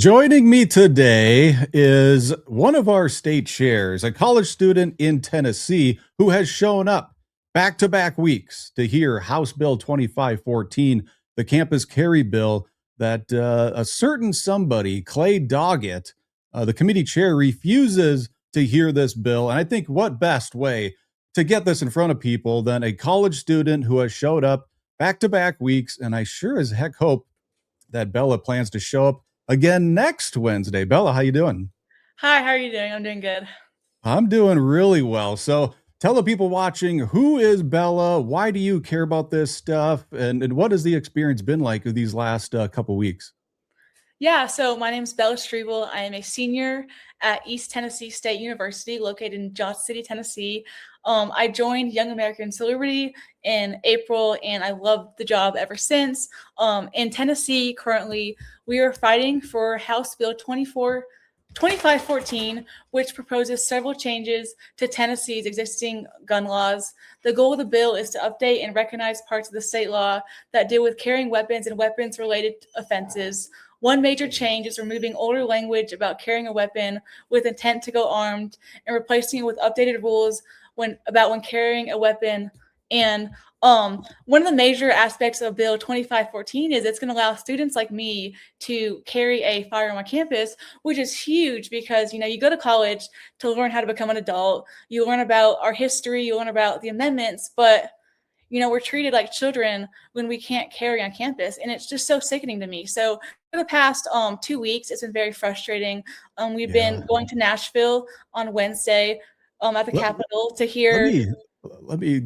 Joining me today is one of our state chairs, a college student in Tennessee who has shown up back to back weeks to hear House Bill 2514, the campus carry bill that a certain somebody, Clay Doggett, the committee chair, refuses to hear this bill. And I think what best way to get this in front of people than a college student who has showed up back to back weeks. And I sure as heck hope that Bella plans to show up again next Wednesday. Bella, how you doing? Hi, how are you doing? I'm doing good. I'm doing really well. So tell the people watching, who is Bella? Why do you care about this stuff? And what has the experience been like of these last couple weeks? Yeah, so my name is Bella Streeval. I am a senior at East Tennessee State University, located in Johnson City, Tennessee. I joined Young Americans for Liberty in April, and I loved the job ever since. In Tennessee, currently, we are fighting for House Bill 2514, which proposes several changes to Tennessee's existing gun laws. The goal of the bill is to update and recognize parts of the state law that deal with carrying weapons and weapons related offenses. One major change is removing older language about carrying a weapon with intent to go armed and replacing it with updated rules when carrying a weapon. And one of the major aspects of Bill 2514 is it's going to allow students like me to carry a firearm on campus, which is huge because you go to college to learn how to become an adult. You learn about our history, you learn about the amendments, but we're treated like children when we can't carry on campus, and it's just so sickening to me. So for the past 2 weeks, it's been very frustrating. We've Yeah. been going to Nashville on Wednesday at the Let, Capitol to let hear. me let me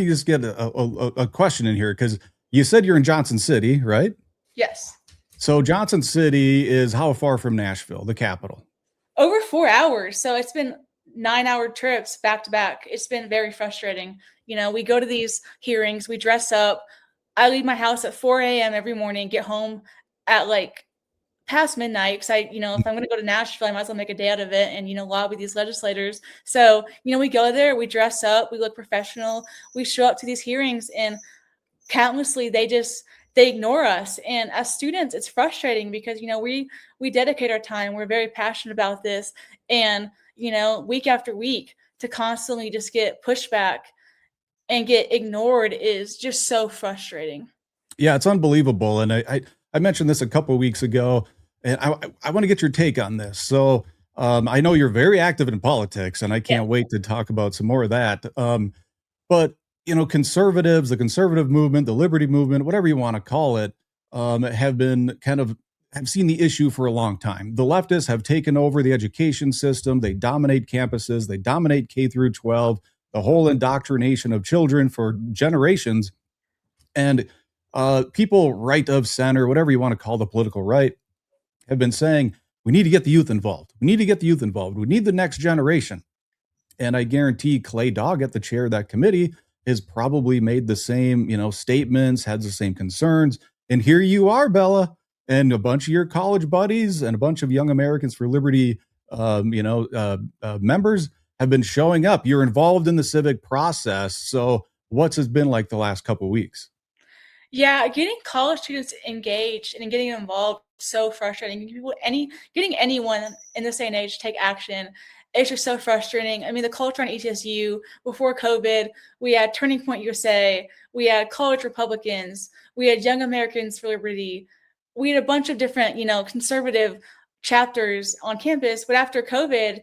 just get a question in here because you said you're in Johnson City, right? Yes. So Johnson City is how far from Nashville, the capital? Over 4 hours. So it's been 9 hour trips back to back. It's been very frustrating. We go to these hearings, we dress up. I leave my house at 4 a.m. every morning, get home at like past midnight because if I'm going to go to Nashville, I might as well make a day out of it and, lobby these legislators. So, we go there, we dress up, we look professional, we show up to these hearings, and countlessly they ignore us. And as students, it's frustrating because we dedicate our time, we're very passionate about this, and week after week to constantly just get pushback and get ignored is just so frustrating. Yeah, it's unbelievable. And I mentioned this a couple of weeks ago, and I want to get your take on this. So I know you're very active in politics, and I Yeah. can't wait to talk about some more of that. But conservatives, the conservative movement, the liberty movement, whatever you want to call it, have been have seen the issue for a long time. The leftists have taken over the education system. They dominate campuses. They dominate K through 12, the whole indoctrination of children for generations. And people right of center, whatever you want to call the political right, have been saying, we need to get the youth involved. We need to get the youth involved. We need the next generation. And I guarantee Clay Doggett, the chair of that committee, has probably made the same, statements, had the same concerns. And here you are, Bella, and a bunch of your college buddies and a bunch of Young Americans for Liberty, members have been showing up. You're involved in the civic process. So what's it been like the last couple of weeks? Yeah, getting college students engaged and getting involved is so frustrating. Getting anyone in this day and age to take action, it's just so frustrating. I mean, the culture on ETSU before COVID, we had Turning Point USA, we had College Republicans, we had Young Americans for Liberty, we had a bunch of different, conservative chapters on campus. But after COVID,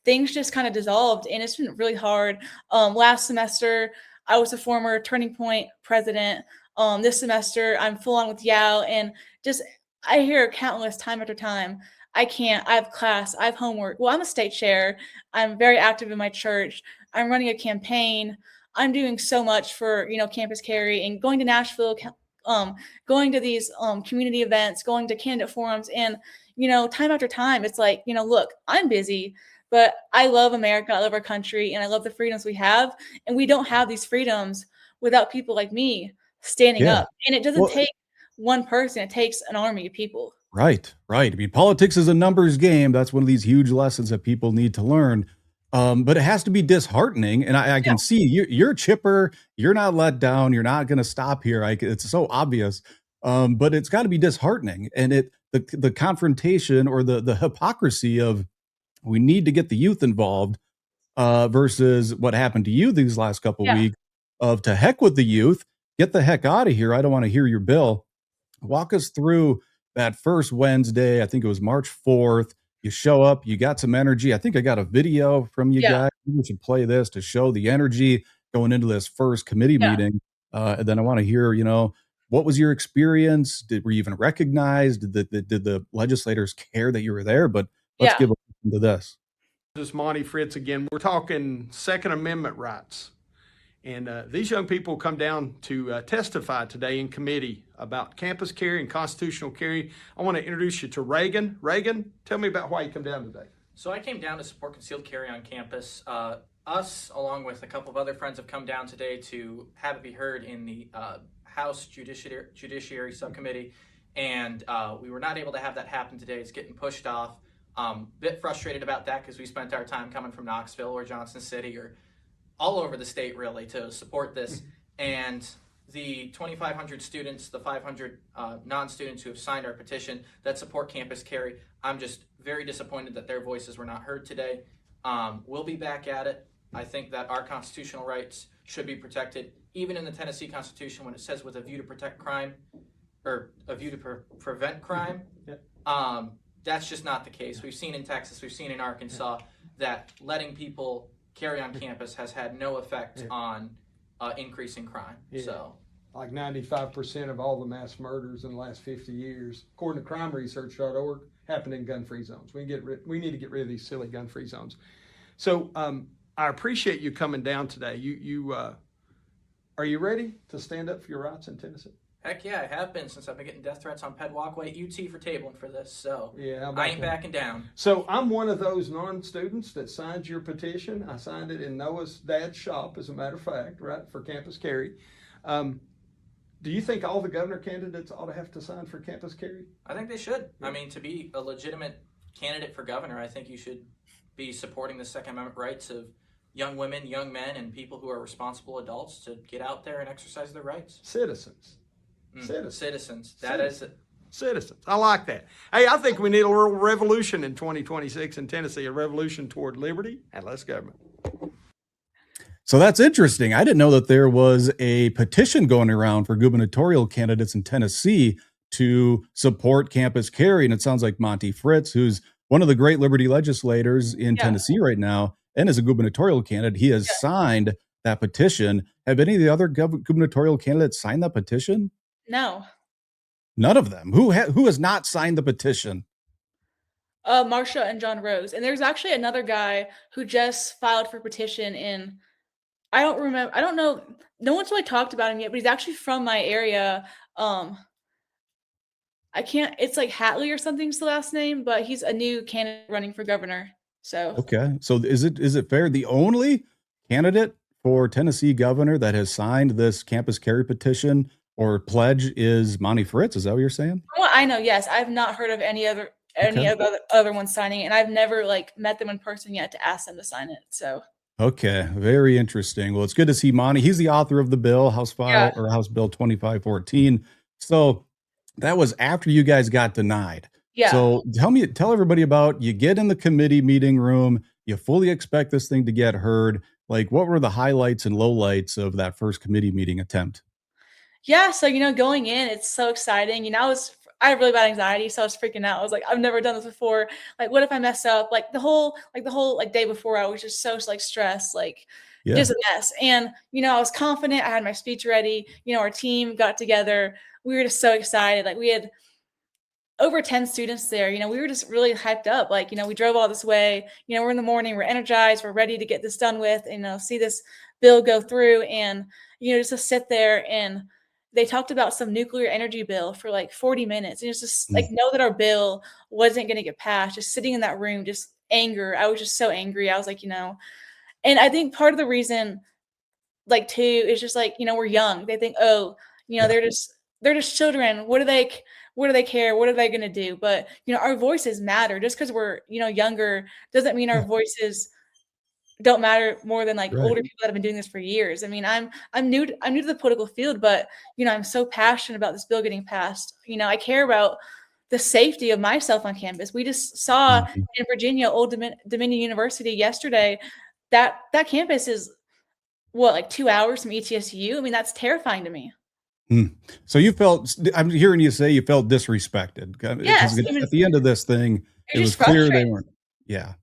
things just kind of dissolved, and it's been really hard. Last semester, I was a former Turning Point president. This semester, I'm full on with YAL, and just I hear countless time after time, I can't, I have class, I have homework. Well, I'm a state chair. I'm very active in my church. I'm running a campaign. I'm doing so much for, campus carry and going to Nashville, going to these community events, going to candidate forums. And, time after time, it's like, look, I'm busy, but I love America. I love our country, and I love the freedoms we have. And we don't have these freedoms without people like me standing Yeah. up. And it doesn't Well, take one person, it takes an army of people. right, right. I mean, politics is a numbers game. That's one of these huge lessons that people need to learn. But it has to be disheartening. And I Yeah. can see you're chipper. You're not let down. You're not going to stop here. It's so obvious. But it's got to be disheartening. And the confrontation or the hypocrisy of we need to get the youth involved versus what happened to you these last couple Yeah. weeks of to heck with the youth, get the heck out of here. I don't want to hear your bill. Walk us through that first Wednesday. I think it was March 4th. You show up, you got some energy. I think I got a video from you Yeah. guys. We should play this to show the energy going into this first committee Yeah. meeting. And then I want to hear, what was your experience? Were you even recognized? Did the legislators care that you were there? But let's Yeah. give a listen to this. This is Monty Fritz again. We're talking Second Amendment rights. And these young people come down to testify today in committee about campus carry and constitutional carry. I want to introduce you to Reagan. Reagan, tell me about why you come down today. So I came down to support concealed carry on campus. Us, along with a couple of other friends, have come down today to have it be heard in the House Judiciary Subcommittee. And we were not able to have that happen today. It's getting pushed off. Bit frustrated about that because we spent our time coming from Knoxville or Johnson City or all over the state really to support this. And the 2,500 students, the 500 non-students who have signed our petition that support campus carry, I'm just very disappointed that their voices were not heard today. We'll be back at it. I think that our constitutional rights should be protected, even in the Tennessee Constitution when it says with a view to protect crime or a view to prevent crime. That's just not the case. We've seen in Texas, we've seen in Arkansas that letting people carry on campus has had no effect on increasing crime. So, like 95% of all the mass murders in the last 50 years, according to crimeresearch.org, happened in gun-free zones. We need to get rid of these silly gun-free zones. So I appreciate you coming down today. Are you ready to stand up for your rights in Tennessee? heck yeah, I have been since I've been getting death threats on Ped Walkway at UT for tabling for this. So Yeah, I ain't backing down. So I'm one of those non-students that signed your petition. I signed it in Noah's dad's shop, as a matter of fact, right, for campus carry. Do you think all the governor candidates ought to have to sign for campus carry? I think they should. I mean, to be a legitimate candidate for governor, I think you should be supporting the Second Amendment rights of young women, young men, and people who are responsible adults to get out there and exercise their rights. Citizens. Citizens. That is it. Citizens. I like that. Hey, I think we need a little revolution in 2026 in Tennessee, a revolution toward liberty and less government. So that's interesting. I didn't know that there was a petition going around for gubernatorial candidates in Tennessee to support campus carry. And it sounds like Monty Fritz, who's one of the great liberty legislators in Tennessee right now and is a gubernatorial candidate, he has signed that petition. Have any of the other gubernatorial candidates signed that petition? No. None of them. Who has not signed the petition? Marsha and John Rose. And there's actually another guy who just filed for petition in, I don't remember, I don't know, no one's really talked about him yet, but he's actually from my area. It's like Hatley or something's the last name, but he's a new candidate running for governor. So Okay. So is it fair? The only candidate for Tennessee governor that has signed this campus carry petition or pledge is Monty Fritz. Is that what you're saying? from what I know, yes. I've not heard of any other ones signing it, and I've never met them in person yet to ask them to sign it. So Okay, very interesting. Well, it's good to see Monty. He's the author of the bill, House Bill 2514. So that was after you guys got denied. yeah. So tell everybody about, you get in the committee meeting room, you fully expect this thing to get heard. Like, what were the highlights and lowlights of that first committee meeting attempt? Yeah, so going in, it's so exciting. I have really bad anxiety, so I was freaking out. I was like, I've never done this before. Like, what if I mess up? Like the whole day before, I was just so stressed, just a mess. And I was confident. I had my speech ready. Our team got together. We were just so excited. Like, we had over 10 students there. We were just really hyped up. We drove all this way. We're in the morning. We're energized. We're ready to get this done with. And see this bill go through. And just to sit there, and they talked about some nuclear energy bill for 40 minutes. And it's just know that our bill wasn't going to get passed. Just sitting in that room, just anger. I was just so angry. I was like, and I think part of the reason, too, is just we're young. They think, they're just children. What do they care? What are they going to do? But, our voices matter. Just because we're, younger doesn't mean our voices don't matter more than older people that have been doing this for years. I mean, I'm new to the political field, but I'm so passionate about this bill getting passed. I care about the safety of myself on campus. We just saw Mhm. in Virginia, Old Dominion University yesterday, that campus is what, like 2 hours from ETSU? I mean, that's terrifying to me. Hmm. So you felt, I'm hearing you say you felt disrespected because Yes, I mean, at the end of this thing, it's it was just clear they frustrating. weren't. Yeah.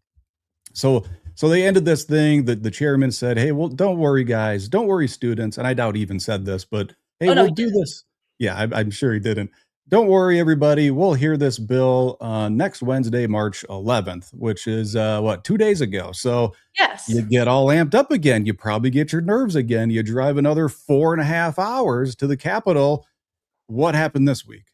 So they ended this thing. The chairman said, "Hey, well, don't worry, guys. Don't worry, students." And I doubt he even said this, but hey, Oh, no, we'll he do didn't. this. Yeah, I'm sure he didn't. Don't worry, everybody. We'll hear this bill next Wednesday, March 11th, which is what, 2 days ago. So Yes. you get all amped up again. You probably get your nerves again. You drive another 4.5 hours to the Capitol. What happened this week?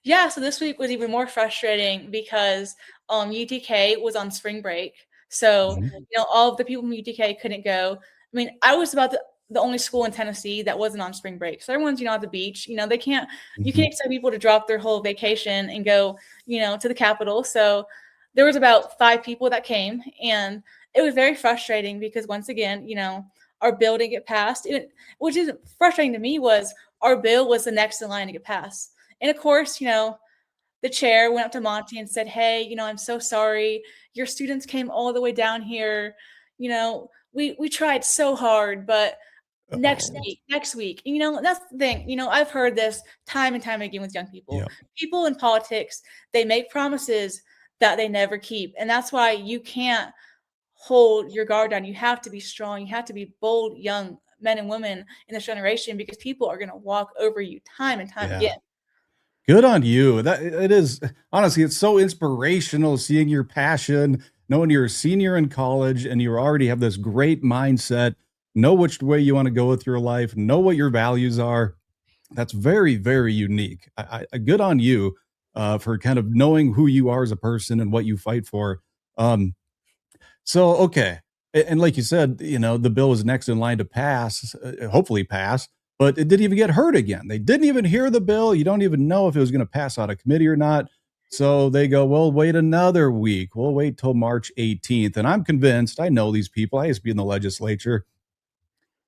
Yeah, so this week was even more frustrating because UTK was on spring break. So, Mhm. all of the people from UTK couldn't go. I mean, I was about the only school in Tennessee that wasn't on spring break. So everyone's, at the beach. They can't you Mhm. can't expect people to drop their whole vacation and go, to the Capitol. So there was about 5 people that came, and it was very frustrating because once again, our bill didn't get passed. Which is frustrating to me was our bill was the next in line to get passed. And of course, the chair went up to Monty and said, "Hey, I'm so sorry. Your students came all the way down here. We tried so hard, but Oh, next week." That's the thing. I've heard this time and time again with young people. yeah. People in politics, they make promises that they never keep. And that's why you can't hold your guard down. You have to be strong. You have to be bold, young men and women in this generation because people are going to walk over you time and time Yeah. again. Good on you. That it is honestly, it's so inspirational seeing your passion, knowing you're a senior in college and you already have this great mindset, know which way you want to go with your life, know what your values are. That's very, very unique. Good on you for kind of knowing who you are as a person and what you fight for. Um, so, okay. And like you said, the bill is next in line to pass, hopefully pass, but it didn't even get heard again. They didn't even hear the bill. You don't even know if it was going to pass out of committee or not. So they go, well, wait another week. We'll wait till March 18th. And I'm convinced, I know these people. I used to be in the legislature.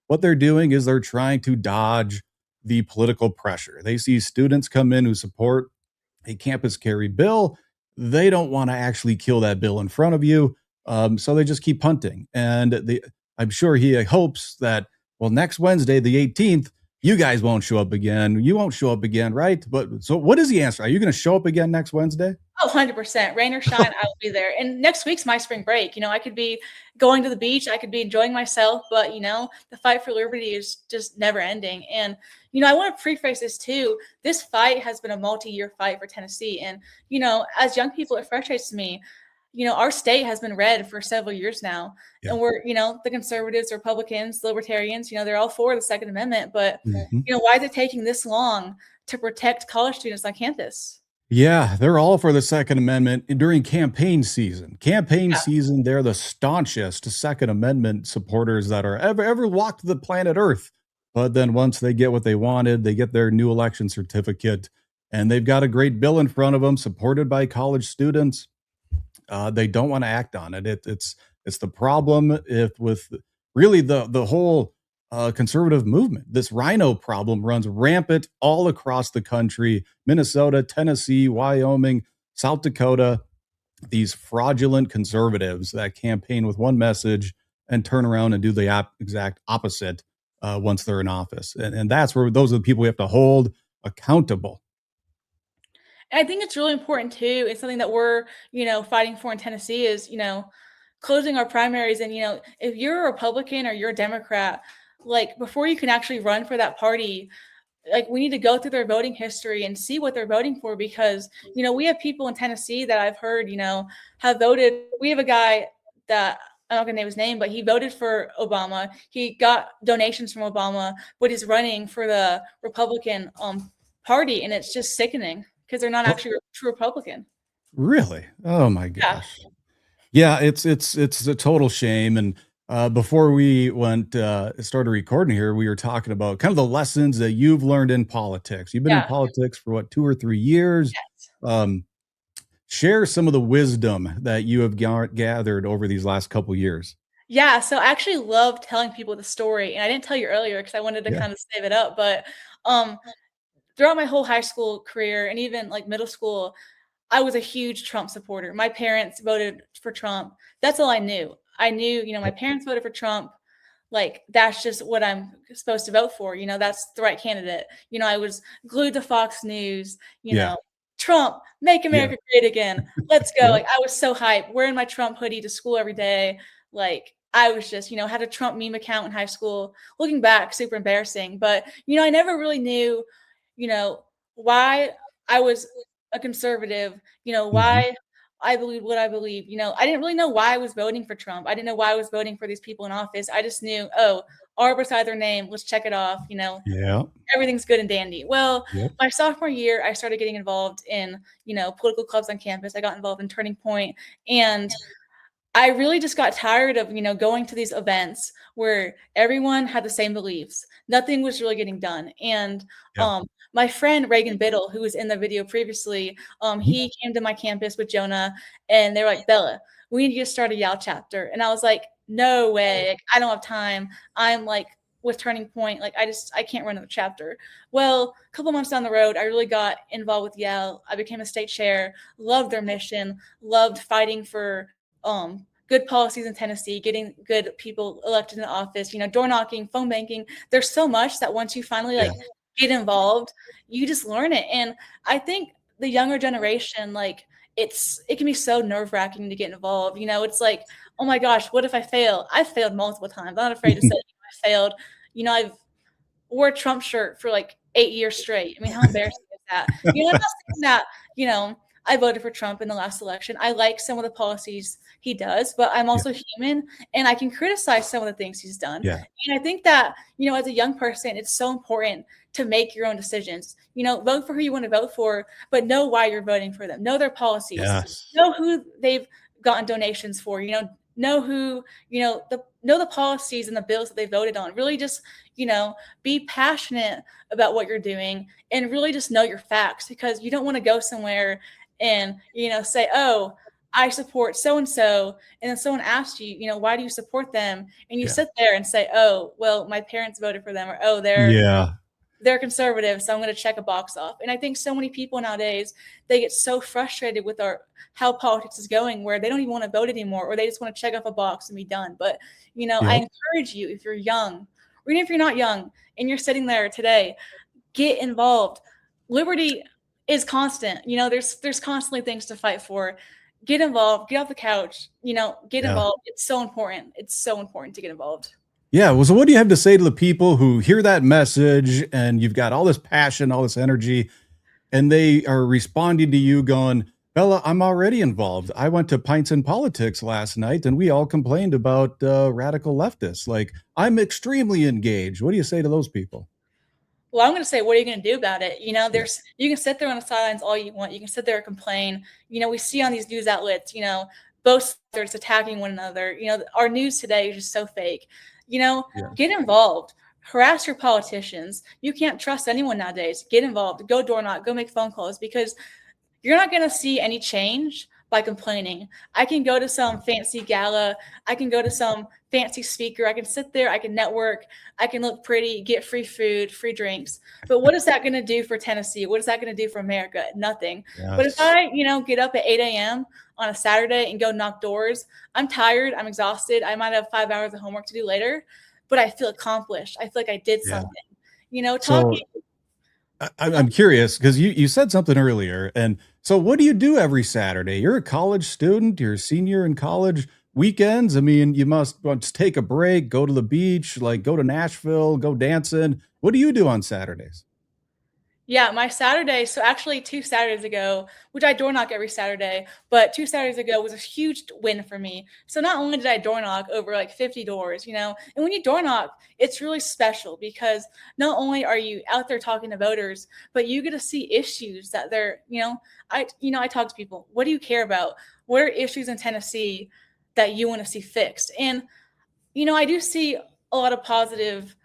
What they're doing is they're trying to dodge the political pressure. They see students come in who support a campus carry bill. They don't want to actually kill that bill in front of you. So they just keep punting. And I'm sure he hopes that, well, next Wednesday, the 18th, you guys won't show up again. You won't show up again, right? But so what is the answer? Are you going to show up again next Wednesday? Oh, 100%. Rain or shine, I will be there. And next week's my spring break. I could be going to the beach, I could be enjoying myself, but the fight for liberty is just never ending. And I want to preface this too. This fight has been a multi-year fight for Tennessee. And as young people, it frustrates me. Our state has been red for several years now. Yeah. And we're, the conservatives, Republicans, libertarians, they're all for the Second Amendment. But, Mhm. why is it taking this long to protect college students on campus? Yeah, they're all for the Second Amendment during campaign season. Campaign Yeah. season, they're the staunchest Second Amendment supporters that are ever walked the planet Earth. But then once they get what they wanted, they get their new election certificate, and they've got a great bill in front of them, supported by college students. They don't want to act on it. It's the problem if with really the whole conservative movement. This rhino problem runs rampant all across the country: Minnesota, Tennessee, Wyoming, South Dakota. These fraudulent conservatives that campaign with one message and turn around and do the exact opposite once they're in office, and that's where those are the people we have to hold accountable. And I think it's really important too. It's something that we're, fighting for in Tennessee is, closing our primaries. And, if you're a Republican or you're a Democrat, like before you can actually run for that party, like we need to go through their voting history and see what they're voting for because, we have people in Tennessee that I've heard, have voted. We have a guy that I'm not gonna name his name, but he voted for Obama. He got donations from Obama, but he's running for the Republican party, and it's just sickening because they're not Well, actually a true Republican. really? Oh my Yeah. gosh. Yeah, it's a total shame. And before we went started recording here, we were talking about kind of the lessons that you've learned in politics. You've been in Yeah. politics for what, 2 or 3 years. Yes. Share some of the wisdom that you have gathered over these last couple years. Yeah, so I actually love telling people the story, and I didn't tell you earlier because I wanted to Yeah. kind of save it up, but, um, throughout my whole high school career and even, like, middle school, I was a huge Trump supporter. My parents voted for Trump. That's all I knew. I knew, my parents voted for Trump. Like, that's just what I'm supposed to vote for. That's the right candidate. I was glued to Fox News, Yeah. Trump, make Yeah. America great again. Let's go. Yep. Like, I was so hyped, wearing my Trump hoodie to school every day. Like, I was just, had a Trump meme account in high school. Looking back, super embarrassing. But, I never really knew, why I was a conservative, Mhm. why I believe what I believe. I didn't really know why I was voting for Trump. I didn't know why I was voting for these people in office. I just knew, oh, R beside their name, let's check it off. Yeah. Everything's good and dandy. Well, Yep. my sophomore year, I started getting involved in, political clubs on campus. I got involved in Turning Point, and I really just got tired of, going to these events where everyone had the same beliefs. Nothing was really getting done. And Yeah. my friend Reagan Biddle, who was in the video previously, Mhm. he came to my campus with Jonah, and they were like, Bella, we need you to start a Yale chapter. And I was like, no way. Like, I don't have time. I'm like with Turning Point, like I can't run another chapter. Well, a couple months down the road, I really got involved with Yale. I became a state chair, loved their mission, loved fighting for good policies in Tennessee, getting good people elected in office, door knocking, phone banking. There's so much that once you finally Yeah. get involved, you just learn it. And I think the younger generation, like, it can be so nerve-wracking to get involved. It's like, oh my gosh, what if I fail? I've failed multiple times. I'm not afraid to say I failed. I've wore a Trump shirt for like 8 years straight. I mean, how embarrassing is that? I'm not saying that, I voted for Trump in the last election. I like some of the policies he does, but I'm Yeah. also human, and I can criticize some of the things he's done. Yeah. And I think that, as a young person, it's so important to make your own decisions. Vote for who you want to vote for, but know why you're voting for them. Know their policies. Yes. Know who they've gotten donations for. Know who, know the policies and the bills that they voted on. Really just, be passionate about what you're doing, and really just know your facts, because you don't want to go somewhere and, say, oh, I support so and so, and then someone asks you, why do you support them? And you Yeah. sit there and say, oh, well, my parents voted for them, or oh, Yeah. they're conservative, so I'm going to check a box off. And I think so many people nowadays, they get so frustrated with how politics is going, where they don't even want to vote anymore, or they just want to check off a box and be done. But I Yep. encourage you, if you're young, or even if you're not young and you're sitting there today, get involved. Liberty is constant. There's constantly things to fight for. Get involved. Get off the couch. Get Yeah. involved. It's so important. It's so important to get involved. Yeah. Well, so what do you have to say to the people who hear that message and you've got all this passion, all this energy, and they are responding to you going, Bella, I'm already involved. I went to Pints in Politics last night and we all complained about radical leftists. Like, I'm extremely engaged. What do you say to those people? Well, I'm going to say, what are you going to do about it? Yeah. You can sit there on the sidelines all you want. You can sit there and complain. We see on these news outlets, both sides attacking one another. Our news today is just so fake. Yeah. Get involved. Harass your politicians. You can't trust anyone nowadays. Get involved. Go door knock. Go make phone calls, because you're not going to see any change by complaining. I can go to some fancy gala. I can go to some fancy speaker. I can sit there. I can network. I can look pretty, get free food, free drinks. But what is that going to do for Tennessee? What is that going to do for America? Nothing. Yes. But if I, get up at 8 a.m. on a Saturday and go knock doors, I'm tired. I'm exhausted. I might have 5 hours of homework to do later, but I feel accomplished. I feel like I did Yeah. something. So Talking. I'm curious because you said something earlier. And so what do you do every Saturday? You're a college student, you're a senior in college. Weekends, I mean, you must just take a break, go to the beach, like go to Nashville, go dancing. What do you do on Saturdays? Yeah, my Saturday, so actually 2 Saturdays ago, which I door knock every Saturday, but 2 Saturdays ago was a huge win for me. So not only did I door knock over like 50 doors, and when you door knock, it's really special, because not only are you out there talking to voters, but you get to see issues that I talk to people. What do you care about? What are issues in Tennessee that you want to see fixed? And I do see a lot of positive,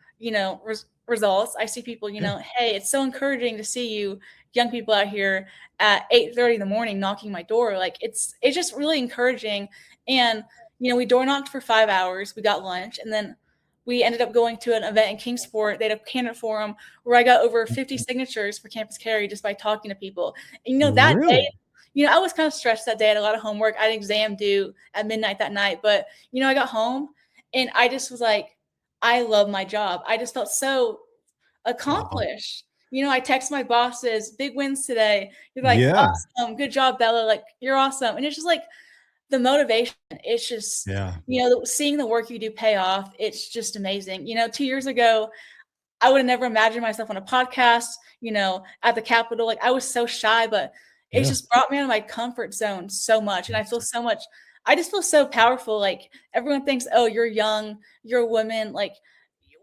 results. I see people, Yeah. hey, it's so encouraging to see you young people out here at 8:30 in the morning knocking my door. Like, it's just really encouraging. And, we door knocked for 5 hours. We got lunch, and then we ended up going to an event in Kingsport. They had a candidate forum where I got over 50 signatures for Campus Carry just by talking to people. And that day, Really? I was kind of stressed that day. I had a lot of homework. I had an exam due at midnight that night, but I got home and I just was like, I love my job. I just felt so Wow. accomplished. I text my bosses, big wins today. You're like, Yeah. awesome, good job, Bella. Like, you're awesome. And it's just like the motivation. It's just, Yeah. seeing the work you do pay off. It's just amazing. 2 years ago, I would have never imagined myself on a podcast, at the Capitol. Like, I was so shy, but it's Yeah. just brought me out of my comfort zone so much. And I just feel so powerful. Like, everyone thinks, oh, you're young, you're a woman. Like,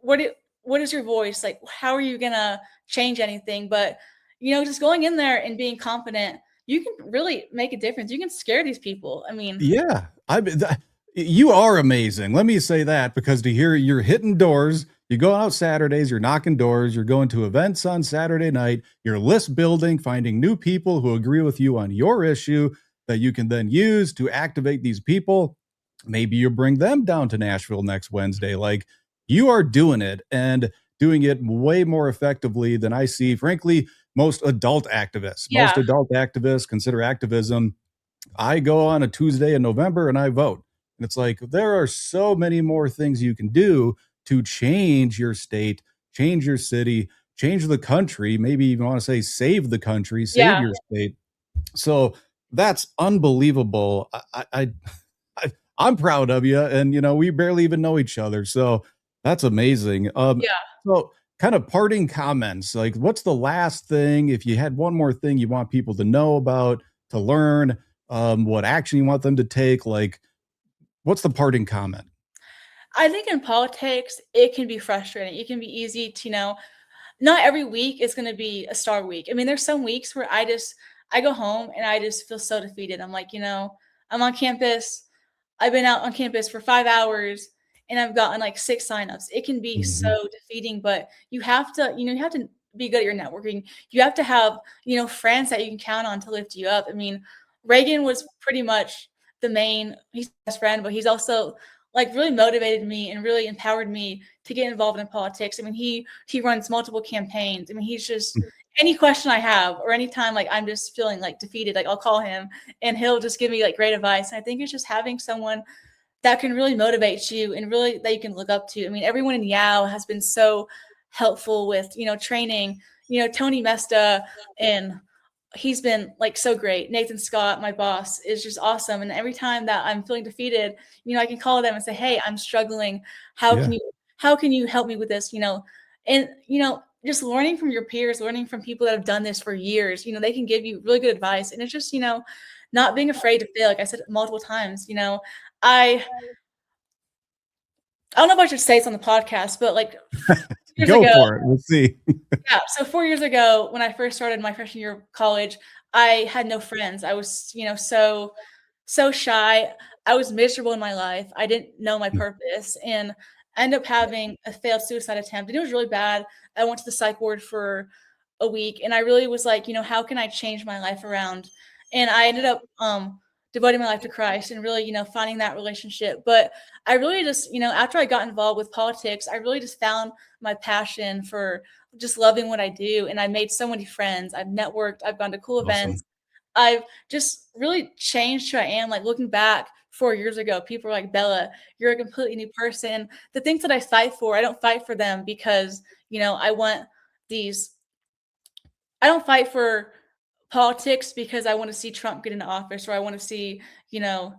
what do, what is your voice? Like, how are you gonna change anything? But just going in there and being confident, you can really make a difference. You can scare these people. I mean, Yeah, you are amazing. Let me say that because to hear you're hitting doors, you go out Saturdays, you're knocking doors, you're going to events on Saturday night, you're list building, finding new people who agree with you on your issue that you can then use to activate these people. Maybe you bring them down to Nashville next Wednesday. Like you are doing it and doing it way more effectively than I see, frankly, most adult activists. Most yeah, adult activists consider activism I go on a Tuesday in November and I vote. And it's like there are so many more things you can do to change your state, change your city, change the country, maybe even want to say save the country, save yeah, your state. So that's unbelievable. I'm proud of you. And, we barely even know each other. So that's amazing. yeah. So, kind of parting comments like, what's the last thing, if you had one more thing you want people to know about, to learn, what action you want them to take? Like, what's the parting comment? I think in politics, it can be frustrating. It can be easy to, not every week is going to be a star week. I mean, there's some weeks where I go home and I just feel so defeated. I'm like, I'm on campus. I've been out on campus for 5 hours and I've gotten like 6 signups. It can be Mhm. so defeating, but you have to be good at your networking. You have to have, friends that you can count on to lift you up. I mean, Reagan was pretty much he's my best friend, but he's also like really motivated me and really empowered me to get involved in politics. I mean, he runs multiple campaigns. I mean, he's just any question I have or anytime like I'm just feeling like defeated, like I'll call him and he'll just give me like great advice. And I think it's just having someone that can really motivate you and really that you can look up to. I mean, everyone in Yao has been so helpful with, training, Tony Mesta and he's been like so great. Nathan Scott, my boss, is just awesome. And every time that I'm feeling defeated, I can call them and say, "Hey, I'm struggling. How Yeah. can you help me with this?" And just learning from your peers, learning from people that have done this for years, they can give you really good advice. And it's just, not being afraid to fail. Like I said multiple times, I I don't know if I should say this on the podcast, but like years Go ago, for it. We'll see. yeah, so 4 years ago, when I first started my freshman year of college, I had no friends. I was, so shy. I was miserable in my life. I didn't know my purpose, and I ended up having a failed suicide attempt, and it was really bad. I went to the psych ward for a week, and I really was like, how can I change my life around? And I ended up devoting my life to Christ and really, finding that relationship. But I really just, after I got involved with politics, I really just found my passion for just loving what I do. And I made so many friends. I've networked, I've gone to cool Awesome. events. I've just really changed who I am. Like looking back 4 years ago, people were like, Bella, you're a completely new person. The things that I fight for, I don't fight for them because, I want these, I don't fight for politics because I want to see Trump get into office or I want to see,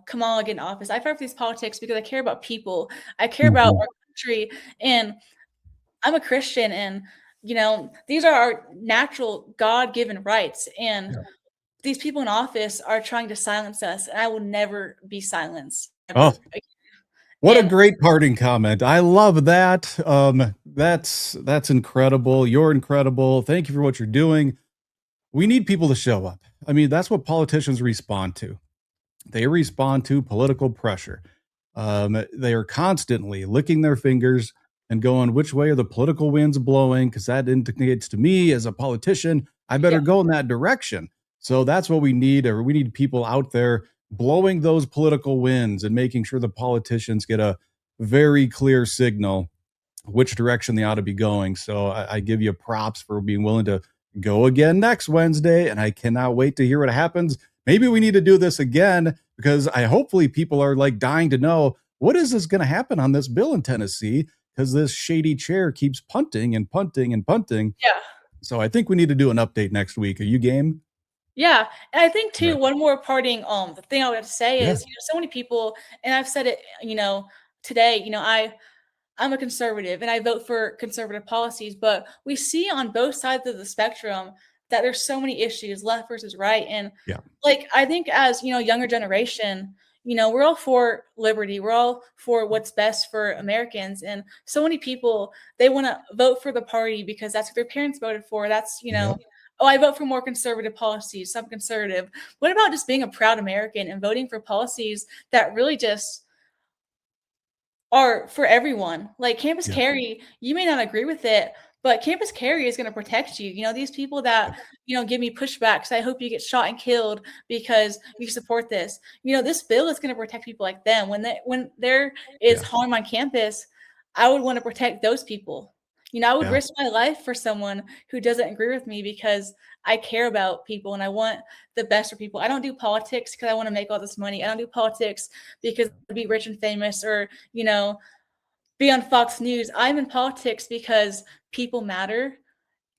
Kamala get in office. I fight for these politics because I care about people. I care about Mhm. our country. And I'm a Christian and these are our natural God-given rights and Yeah. these people in office are trying to silence us and I will never be silenced Oh, ever. what a And great parting comment. I love that. That's incredible. You're incredible. Thank you for what you're doing. We need people to show up. I mean, that's what politicians respond to. They respond to political pressure. They are constantly licking their fingers and going, which way are the political winds blowing? Because that indicates to me as a politician, I yeah, better go in that direction. So that's what we need. Or we need people out there blowing those political winds and making sure the politicians get a very clear signal which direction they ought to be going. So I give you props for being willing to go again next Wednesday. And I cannot wait to hear what happens maybe we need to do this again, because hopefully people are like dying to know, what is this going to happen on this bill in Tennessee? Because this shady chair keeps punting and punting and punting. Yeah. So I think we need to do an update next week. Are you game? Yeah, and I think too, Right. one more parting thing I would have to say Yeah. is, so many people, and I've said it, today, I'm a conservative and I vote for conservative policies, but we see on both sides of the spectrum that there's so many issues, left versus right. And Yeah. like I think as younger generation, we're all for liberty. We're all for what's best for Americans. And so many people, they want to vote for the party because that's what their parents voted for. That's, Yep. oh, I vote for more conservative policies. So I'm conservative. What about just being a proud American and voting for policies that really just are for everyone? Like Campus Yeah. Carry, you may not agree with it, but Campus Carry is going to protect you. These people that, give me pushbacks. I hope you get shot and killed because you support this. This bill is going to protect people like them. When there is Yeah. harm on campus, I would want to protect those people. I would Yeah. risk my life for someone who doesn't agree with me because I care about people and I want the best for people. I don't do politics because I want to make all this money. I don't do politics because I'd be rich and famous or, be on Fox News. I'm in politics because people matter,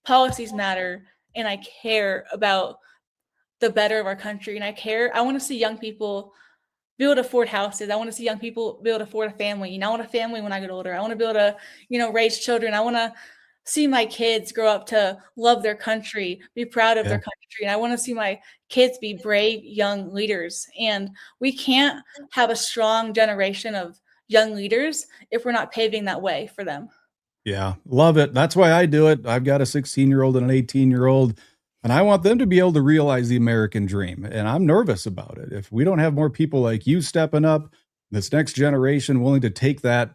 policies matter, and I care about the better of our country. And I want to see young people be able to afford houses. I want to see young people be able to afford a family. I want a family when I get older. I want to be able to, raise children. I want to see my kids grow up to love their country, be proud of Yeah. their country. And I want to see my kids be brave young leaders. And we can't have a strong generation of young leaders if we're not paving that way for them. Yeah, love it. That's why I do it. I've got a 16-year-old and an 18-year-old, and I want them to be able to realize the American dream. And I'm nervous about it. If we don't have more people like you stepping up, this next generation willing to take that,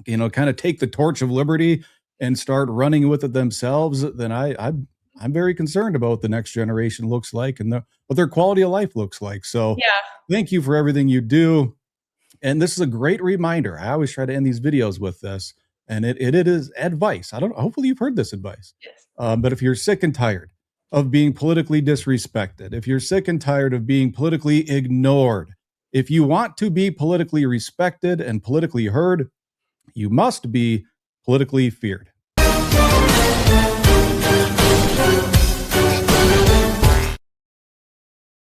kind of take the torch of liberty and start running with it themselves, then I'm very concerned about what the next generation looks like and what their quality of life looks like. So Yeah. thank you for everything you do. And this is a great reminder. I always try to end these videos with this, and it is advice. I don't. Hopefully, you've heard this advice. Yes. But if you're sick and tired of being politically disrespected, if you're sick and tired of being politically ignored, if you want to be politically respected and politically heard, you must be politically feared.